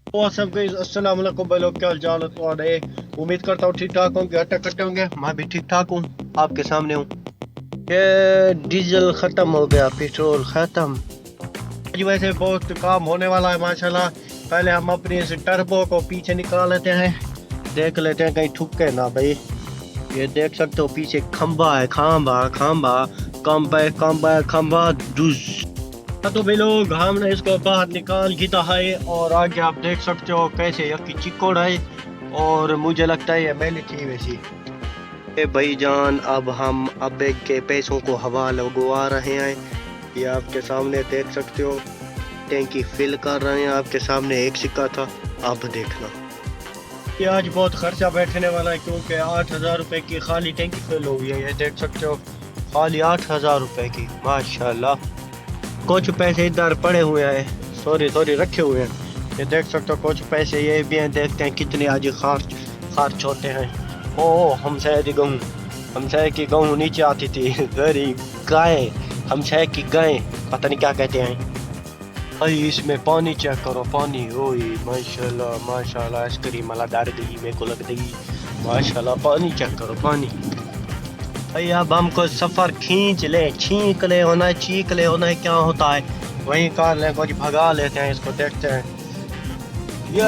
सब गाइस अस्सलाम वालेकुम भाई लोग, क्या हाल चाल है तुम्हारे। उम्मीद करता हूँ ठीक ठाक होंगे, अटक कट्टे होंगे। मैं भी ठीक ठाक हूँ, आपके सामने हूँ। ये डीजल खत्म हो गया, पेट्रोल खत्म। आज वैसे बहुत काम होने वाला है माशाल्लाह। पहले हम अपनी इस टर्बो को पीछे निकाल लेते हैं, देख लेते हैं कहीं ठुके ना भाई। ये देख सकते हो पीछे खंबा है, खंबा खंबा खंबा खंबा दुस। तो भाई लोग हमने इसको बाहर निकाल दिया है और आगे आप देख सकते हो कैसे यकी चिकोड़ है। और मुझे लगता है ये मैंने थी वैसी। ए भाई जान, अब हम अब्बे के पैसों को हवा लगवा रहे हैं। ये आपके सामने देख सकते हो, टैंकी फिल कर रहे हैं। आपके सामने एक सिक्का था, अब देखना। ये आज बहुत खर्चा बैठने वाला है क्योंकि 8,000 रुपए की खाली टैंकी फिल हो गई है। ये देख सकते हो खाली 8,000 रुपए की, माशाल्लाह। कुछ पैसे इधर पड़े हुए हैं, सॉरी रखे हुए हैं। ये देख सकते हो कुछ पैसे ये भी हैं, देखते हैं कितने आज खर्च होते हैं। ओ हमसे की गेहूँ नीचे आती थी गरी गाय, हमसे की गाय, पता नहीं क्या कहते हैं भाई। इसमें पानी चेक करो, पानी ओए माशाल्लाह माशाल्लाह। आइसक्रीम मला डर गई, मेरे को लग गई माशाल्लाह। पानी चेक करो पानी भाई। अब हमको सफर खींच ले, छींक ले होना है, चीख ले होना है, क्या होता है वही कर ले। कुछ भगा लेते हैं इसको, देखते हैं। ये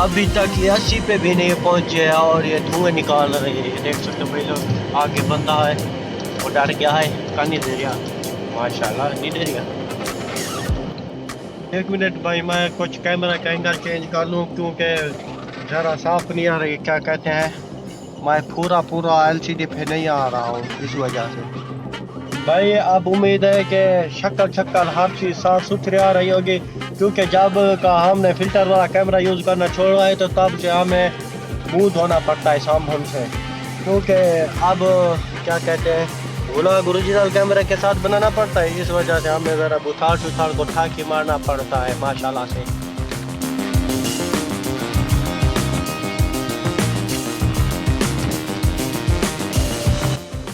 अभी तक ये 80 पे भी नहीं पहुंचे है और ये धुएं निकाल रहे हैं। ये देख सकते हो भाई लोग, आगे बंदा है वो डर गया है, का नहीं दे रहा माशाल्लाह, नहीं दे रहा। एक मिनट भाई, मैं कुछ कैमरा का एंगल चेंज कर लूँ क्योंकि ज़रा साफ नहीं आ रही, क्या कहते हैं। मैं पूरा एलसीडी पे नहीं आ रहा हूँ इस वजह से भाई। अब उम्मीद है कि शक्ल हर चीज़ साफ सुथरी आ रही होगी क्योंकि जब का हमने फिल्टर वाला कैमरा यूज़ करना छोड़ा है तो तब से हमें मुंह धोना पड़ता है साबुन से। क्योंकि अब क्या कहते हैं, व्लॉग ओरिजिनल कैमरे के साथ बनाना पड़ता है, इस वजह से हमें ज़रा बुथाड़ को ठाकी मारना पड़ता है माशाल्लाह से।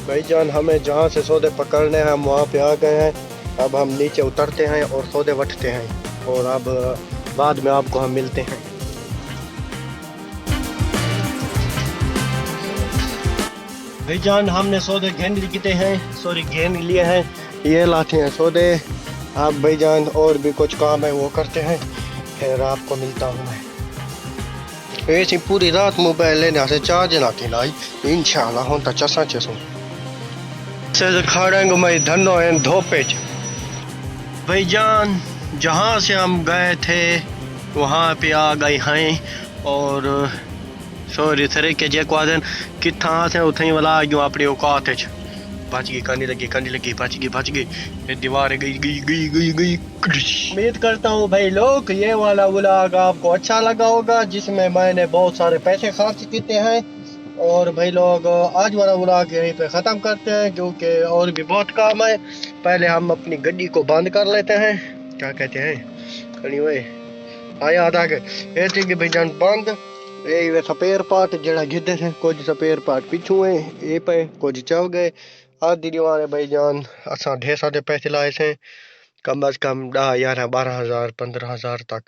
भाईजान हमें जहाँ से सौदे पकड़ने हैं हम वहाँ पे आ गए हैं। अब हम नीचे उतरते हैं और सौदे वटते हैं और अब बाद में आपको हम मिलते हैं। भाईजान हमने सौदे घेन लिए हैं, ये लाते हैं सौदे। अब भाईजान और भी कुछ काम है वो करते हैं, फिर आपको मिलता हूँ मैं। ऐसी पूरी रात मोबाइल लेने से चार्ज ना थी लाई, इंशाल्लाह हूँ तो चसा चसू से खड़ेंगे मैं धनो एन धोपे। भाईजान जहाँ से हम गए थे वहाँ पे आ गए हैं और सॉरी सरे के जे क्वादन कितना से उठई वाला यूं अपनी औकात है। बच गई, करने लगी बच गई। ये दीवार गई। उम्मीद करता हूँ भाई लोग ये वाला व्लॉग आपको अच्छा लगा होगा जिसमें मैंने बहुत सारे पैसे खर्च किए हैं। और भाई लोग आज वाला व्लॉग यहीं पे ख़त्म करते हैं क्योंकि और भी बहुत काम है। पहले हम अपनी गड्डी को बंद कर लेते हैं, क्या कहते हैं खड़ी हुए आया आधा के ये थी कि भाईजान बंद। ये स्पेयर पार्ट जड़ा गिद्धे थे, कुछ स्पेयर पार्ट पिछू है ये पे, कुछ चल गए। आधी दीवार भाईजान असा ढेर सारे पैसे लाए थे, कम अज कम 10 11 12,000 15,000 तक।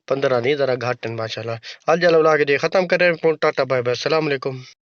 15 नहीं ज़रा घट माशाल्लाह। आज वाला व्लॉग ख़त्म करें, टाटा बाय बाय, अस्सलाम वालेकुम।